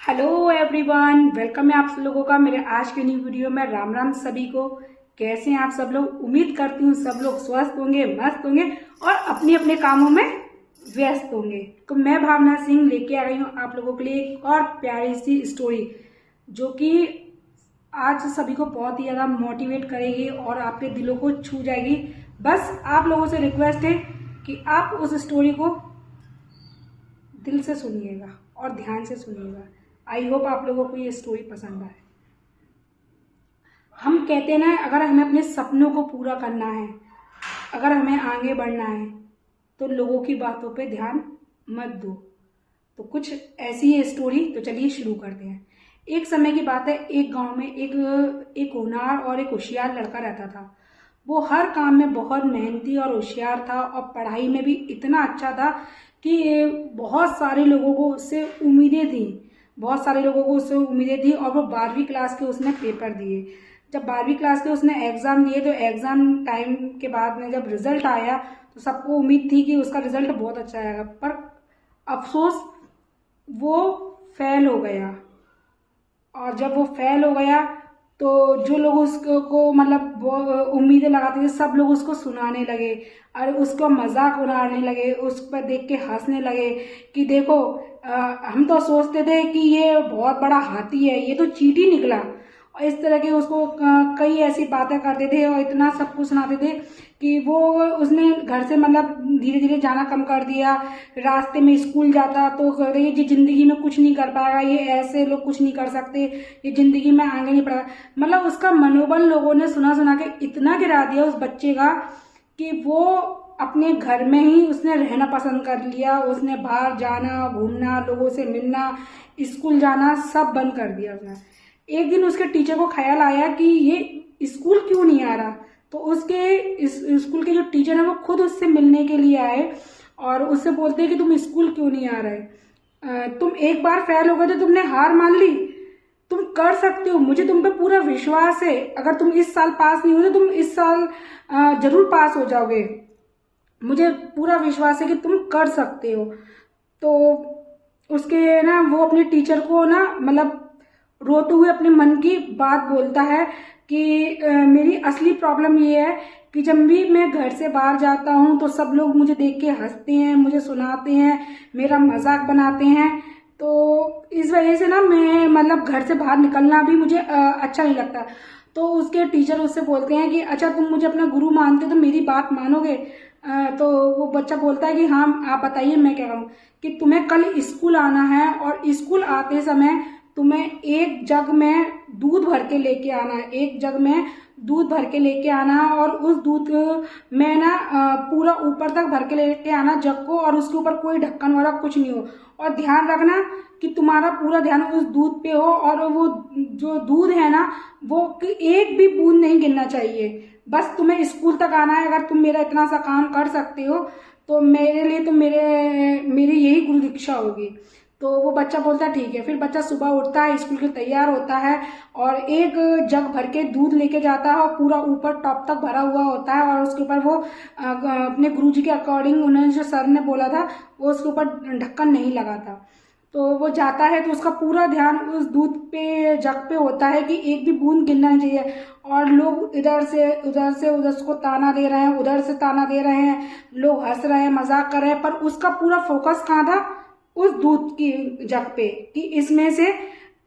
Hello everyone, welcome है आप सब लोगों का मेरे आज के न्यू वीडियो में। राम राम सभी को। कैसे हैं आप सब लोग? उम्मीद करती हूँ सब लोग स्वस्थ होंगे, मस्त होंगे और अपने अपने कामों में व्यस्त होंगे। तो मैं भावना सिंह लेके आ रही हूँ आप लोगों के लिए एक और प्यारी सी स्टोरी, जो कि आज सभी को बहुत ही ज़्यादा मोटिवेट करेगी और आपके दिलों को छू जाएगी। बस आप लोगों से रिक्वेस्ट है कि आप उस स्टोरी को दिल से सुनिएगा और ध्यान से सुनिएगा। आई होप आप लोगों को ये स्टोरी पसंद आए। हम कहते हैं ना, अगर हमें अपने सपनों को पूरा करना है, अगर हमें आगे बढ़ना है, तो लोगों की बातों पे ध्यान मत दो। तो कुछ ऐसी है स्टोरी, तो चलिए शुरू करते हैं। एक समय की बात है, एक गांव में एक होनहार और एक होशियार लड़का रहता था। वो हर काम में बहुत मेहनती और होशियार था और पढ़ाई में भी इतना अच्छा था कि बहुत सारे लोगों को उससे उम्मीदें थी। और वो 12वीं क्लास के उसने पेपर दिए। जब 12वीं क्लास के उसने एग्ज़ाम दिए तो एग्ज़ाम टाइम के बाद में जब रिजल्ट आया तो सबको उम्मीद थी कि उसका रिजल्ट बहुत अच्छा आएगा, पर अफसोस वो फेल हो गया। और जब वो फेल हो गया तो जो लोग उसको मतलब वो उम्मीदें लगाते थे, सब लोग उसको सुनाने लगे और उसको मजाक उड़ाने लगे, उस पर देख के हंसने लगे कि देखो हम तो सोचते थे कि ये बहुत बड़ा हाथी है, ये तो चींटी निकला। और इस तरह के उसको कई ऐसी बातें करते थे और इतना सब कुछ सुनाते थे कि वो उसने घर से मतलब धीरे धीरे जाना कम कर दिया। रास्ते में स्कूल जाता तो कहते ये जिंदगी में कुछ नहीं कर पाएगा, ये ऐसे लोग कुछ नहीं कर सकते, ये जिंदगी में आगे नहीं बढ़ा। मतलब उसका मनोबल लोगों ने सुना सुना के इतना गिरा दिया उस बच्चे का कि वो अपने घर में ही उसने रहना पसंद कर लिया। उसने बाहर जाना, घूमना, लोगों से मिलना, स्कूल जाना सब बंद कर दिया उसने। एक दिन उसके टीचर को ख्याल आया कि ये स्कूल क्यों नहीं आ रहा। तो उसके स्कूल के जो टीचर है वो खुद उससे मिलने के लिए आए और उससे बोलते हैं कि तुम स्कूल क्यों नहीं आ रहे, तुम एक बार फेल हो गए तो तुमने हार मान ली, तुम कर सकते हो, मुझे तुम पे पूरा विश्वास है। अगर तुम इस साल पास नहीं हो तो तुम इस साल जरूर पास हो जाओगे, मुझे पूरा विश्वास है कि तुम कर सकते हो। तो उसके ना वो अपने टीचर को ना मतलब रोते हुए अपने मन की बात बोलता है कि मेरी असली प्रॉब्लम ये है कि जब भी मैं घर से बाहर जाता हूँ तो सब लोग मुझे देख के हंसते हैं, मुझे सुनाते हैं, मेरा मजाक बनाते हैं। तो इस वजह से ना मैं मतलब घर से बाहर निकलना भी मुझे अच्छा नहीं लगता। तो उसके टीचर उससे बोलते हैं कि अच्छा तुम मुझे अपना गुरु मानते हो तो मेरी बात मानोगे? तो वो बच्चा बोलता है कि हाँ आप बताइए मैं क्या कहूँ। कि तुम्हें कल स्कूल आना है और स्कूल आते समय तुम्हें एक जग में दूध भर के लेके आना है, एक जग में दूध भर के लेके आना है और उस दूध में ना पूरा ऊपर तक भर के लेके आना जग को, और उसके ऊपर कोई ढक्कन वाला कुछ नहीं हो। और ध्यान रखना कि तुम्हारा पूरा ध्यान उस दूध पे हो और वो जो दूध है ना वो एक भी बूंद नहीं गिरना चाहिए। बस तुम्हें स्कूल तक आना है। अगर तुम मेरा इतना सा काम कर सकते हो तो मेरे लिए तो मेरी यही गुरु दीक्षा होगी। तो वो बच्चा बोलता है ठीक है। फिर बच्चा सुबह उठता है, स्कूल के तैयार होता है और एक जग भर के दूध लेके जाता है और पूरा ऊपर टॉप तक भरा हुआ होता है और उसके ऊपर वो अपने गुरुजी के अकॉर्डिंग उन्होंने जो सर ने बोला था वो उसके ऊपर ढक्कन नहीं लगा था। तो वो जाता है तो उसका पूरा ध्यान उस दूध पे, जग पे होता है कि एक भी बूंद गिरना नहीं चाहिए। और लोग इधर से उधर उसको ताना दे रहे हैं, उधर से ताना दे रहे हैं, लोग हंस रहे हैं, मजाक कर रहे हैं, पर उसका पूरा फोकस कहाँ था? उस दूध की जग पे कि इसमें से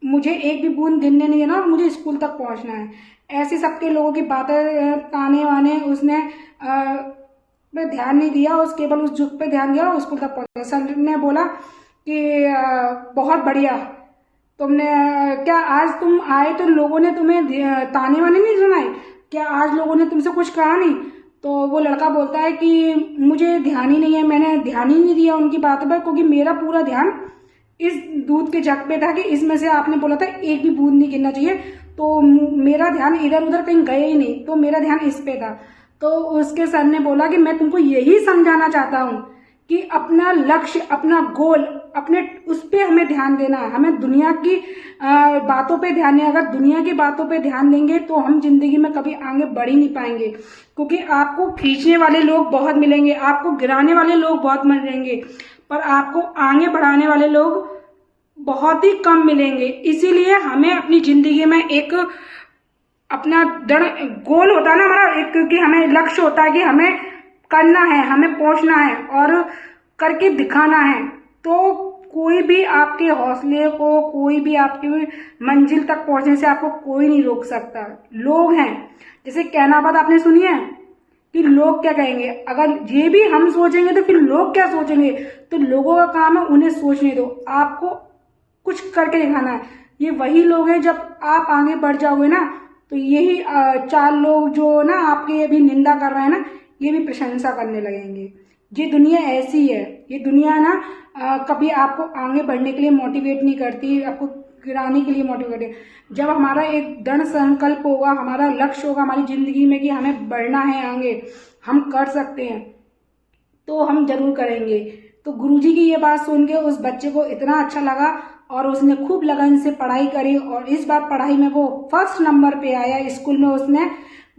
मुझे एक भी बूंद गिरने नहीं देना और मुझे स्कूल तक पहुंचना है। ऐसे सबके लोगों की बातें, ताने वाने उसने पे ध्यान नहीं दिया, उस केवल उस जग पे ध्यान दिया और स्कूल तक पहुंचा। सर ने बोला कि बहुत बढ़िया, तुमने क्या आज तुम आए तो लोगों ने तुम्हें ताने वाने नहीं सुनाए? क्या आज लोगों ने तुमसे कुछ कहा नहीं? तो वो लड़का बोलता है कि मुझे ध्यान ही नहीं है, मैंने ध्यान ही नहीं दिया उनकी बातों पर, क्योंकि मेरा पूरा ध्यान इस दूध के जग पे था कि इसमें से आपने बोला था एक भी बूंद नहीं गिरना चाहिए। तो मेरा ध्यान इधर उधर कहीं गया ही नहीं, तो मेरा ध्यान इस पे था। तो उसके सर ने बोला कि मैं तुमको यही समझाना चाहता हूँ कि अपना लक्ष्य, अपना गोल, अपने उस पे हमें ध्यान देना है। हमें दुनिया की बातों पे ध्यान नहीं। अगर दुनिया की बातों पे ध्यान देंगे तो हम जिंदगी में कभी आगे बढ़ ही नहीं पाएंगे, क्योंकि आपको खींचने वाले लोग बहुत मिलेंगे, आपको गिराने वाले लोग बहुत मिलेंगे, पर आपको आगे बढ़ाने वाले लोग बहुत ही कम मिलेंगे। इसीलिए हमें अपनी जिंदगी में एक अपना दृढ़ गोल होता है ना हमारा, एक कि हमें लक्ष्य होता है कि हमें करना है, हमें पहुंचना है और करके दिखाना है। तो कोई भी आपके हौसले को, कोई भी आपकी मंजिल तक पहुंचने से आपको कोई नहीं रोक सकता। लोग हैं, जैसे कहना बात आपने सुनी है कि लोग क्या कहेंगे, अगर ये भी हम सोचेंगे तो फिर लोग क्या सोचेंगे। तो लोगों का काम है उन्हें सोचने दो, आपको कुछ करके दिखाना है। ये वही लोग हैं, जब आप आगे बढ़ जाओगे ना तो यही 4 लोग जो ना आपकी अभी निंदा कर रहे हैं ना, ये भी प्रशंसा करने लगेंगे। ये दुनिया ऐसी है, ये दुनिया ना कभी आपको आगे बढ़ने के लिए मोटिवेट नहीं करती, आपको गिराने के लिए मोटिवेट करती। जब हमारा एक दृढ़ संकल्प होगा, हमारा लक्ष्य होगा हमारी जिंदगी में कि हमें बढ़ना है आगे, हम कर सकते हैं, तो हम जरूर करेंगे। तो गुरुजी की ये बात सुन के उस बच्चे को इतना अच्छा लगा और उसने खूब लगन से पढ़ाई करी और इस बार पढ़ाई में वो फर्स्ट नंबर पे आया। स्कूल में उसने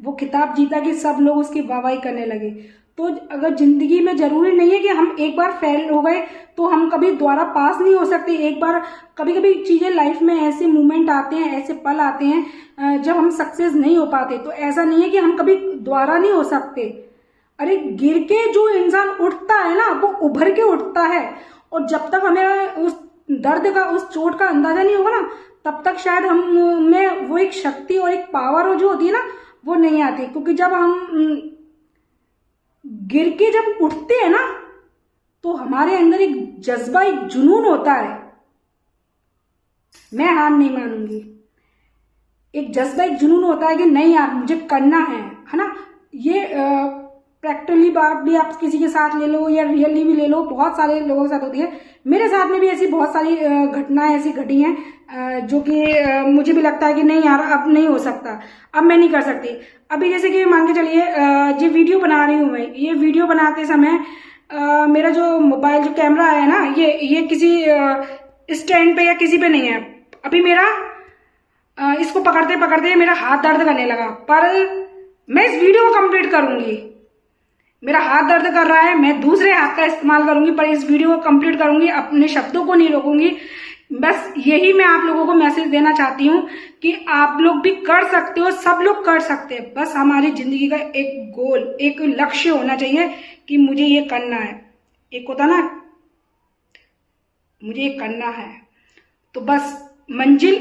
वो खिताब जीता कि सब लोग उसकी वाहवाही करने लगे। तो अगर जिंदगी में जरूरी नहीं है कि हम एक बार फेल हो गए तो हम कभी दोबारा पास नहीं हो सकते। एक बार कभी कभी चीजें लाइफ में ऐसे मोमेंट आते हैं, ऐसे पल आते हैं जब हम सक्सेस नहीं हो पाते। तो ऐसा नहीं है कि हम कभी दोबारा नहीं हो सकते। अरे गिर के जो इंसान उठता है ना, वो उभर के उठता है। और जब तक हमें उस दर्द का, उस चोट का अंदाजा नहीं होगा ना, तब तक शायद हम में वो एक शक्ति और एक पावर जो होती है ना, वो नहीं आती। क्योंकि जब हम गिर के जब उठते हैं ना, तो हमारे अंदर एक जज्बा, एक जुनून होता है, मैं हार नहीं मानूंगी। एक जज्बा, एक जुनून होता है कि नहीं यार मुझे करना है ना। ये प्रैक्टिकली बात भी आप किसी के साथ ले लो या रियली भी ले लो, बहुत सारे लोगों के साथ होती है। मेरे साथ में भी ऐसी बहुत सारी घटनाएं ऐसी घटी हैं जो कि मुझे भी लगता है कि नहीं यार अब नहीं हो सकता, अब मैं नहीं कर सकती। अभी जैसे कि मान के चलिए ये वीडियो बना रही हूँ मैं, ये वीडियो बनाते समय मेरा जो मोबाइल जो कैमरा है ना, ये किसी स्टैंड पे या किसी पे नहीं है। अभी मेरा इसको पकड़ते पकड़ते मेरा हाथ दर्द करने लगा, पर मैं इस वीडियो को कंप्लीट करूंगी। मेरा हाथ दर्द कर रहा है, मैं दूसरे हाथ का इस्तेमाल करूंगी, पर इस वीडियो को कंप्लीट करूंगी, अपने शब्दों को नहीं रोकूंगी। बस यही मैं आप लोगों को मैसेज देना चाहती हूँ कि आप लोग भी कर सकते हो, सब लोग कर सकते हैं। बस हमारी जिंदगी का एक गोल, एक लक्ष्य होना चाहिए कि मुझे ये करना है। एक होता ना, मुझे ये करना है, तो बस मंजिल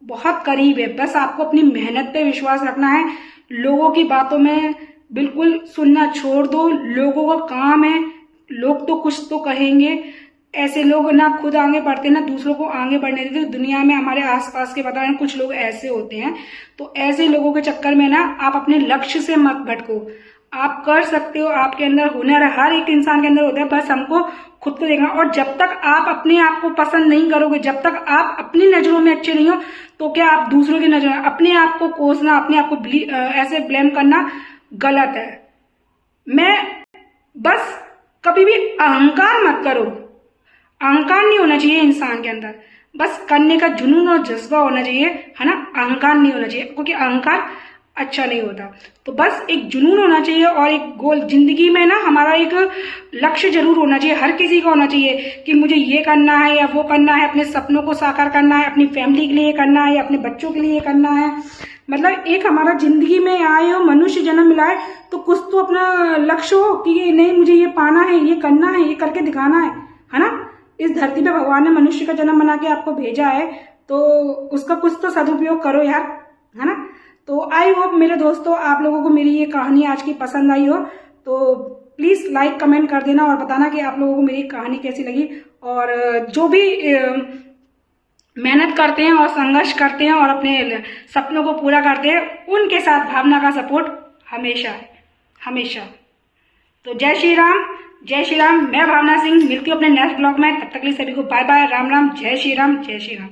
बहुत करीब है। बस आपको अपनी मेहनत पे विश्वास रखना है। लोगों की बातों में बिल्कुल सुनना छोड़ दो। लोगों का काम है, लोग तो कुछ तो कहेंगे। ऐसे लोग ना खुद आगे बढ़ते ना दूसरों को आगे बढ़ने देते। दुनिया में हमारे आसपास के वातावरण कुछ लोग ऐसे होते हैं, तो ऐसे लोगों के चक्कर में ना आप अपने लक्ष्य से मत भटको। आप कर सकते हो, आपके अंदर हुनर है, हर एक इंसान के अंदर होता है, बस हमको खुद को देखना। और जब तक आप अपने आप को पसंद नहीं करोगे, जब तक आप अपनी नजरों में अच्छे नहीं हो, तो क्या आप दूसरों की नजरों में अपने आप को कोसना, अपने आप को ऐसे ब्लेम करना गलत है। मैं बस कभी भी अहंकार मत करो। अहंकार नहीं होना चाहिए इंसान के अंदर, बस करने का जुनून और जज्बा होना चाहिए, है ना। अहंकार नहीं होना चाहिए, क्योंकि अहंकार अच्छा नहीं होता। तो बस एक जुनून होना चाहिए और एक गोल जिंदगी में ना, हमारा एक लक्ष्य जरूर होना चाहिए। हर किसी का होना चाहिए कि मुझे ये करना है या वो करना है, अपने सपनों को साकार करना है, अपनी फैमिली के लिए करना है या अपने बच्चों के लिए करना है। मतलब एक हमारा जिंदगी में आए हो, मनुष्य जन्म मिला है, तो कुछ तो अपना लक्ष्य हो कि नहीं मुझे ये पाना है, ये करना है, ये करके दिखाना है ना। इस धरती पे भगवान ने मनुष्य का जन्म बना के आपको भेजा है, तो उसका कुछ तो सदुपयोग करो यार, है ना। तो आई होप मेरे दोस्तों आप लोगों को मेरी ये कहानी आज की पसंद आई हो। तो प्लीज लाइक कमेंट कर देना और बताना कि आप लोगों को मेरी कहानी कैसी लगी। और जो भी मेहनत करते हैं और संघर्ष करते हैं और अपने सपनों को पूरा करते हैं, उनके साथ भावना का सपोर्ट हमेशा है, हमेशा। तो जय श्री राम, जय श्री राम। मैं भावना सिंह मिलती हूँ अपने नेक्स्ट ब्लॉग में। तब तक के लिए सभी को बाय बाय, राम राम, जय श्री राम, जय श्री राम।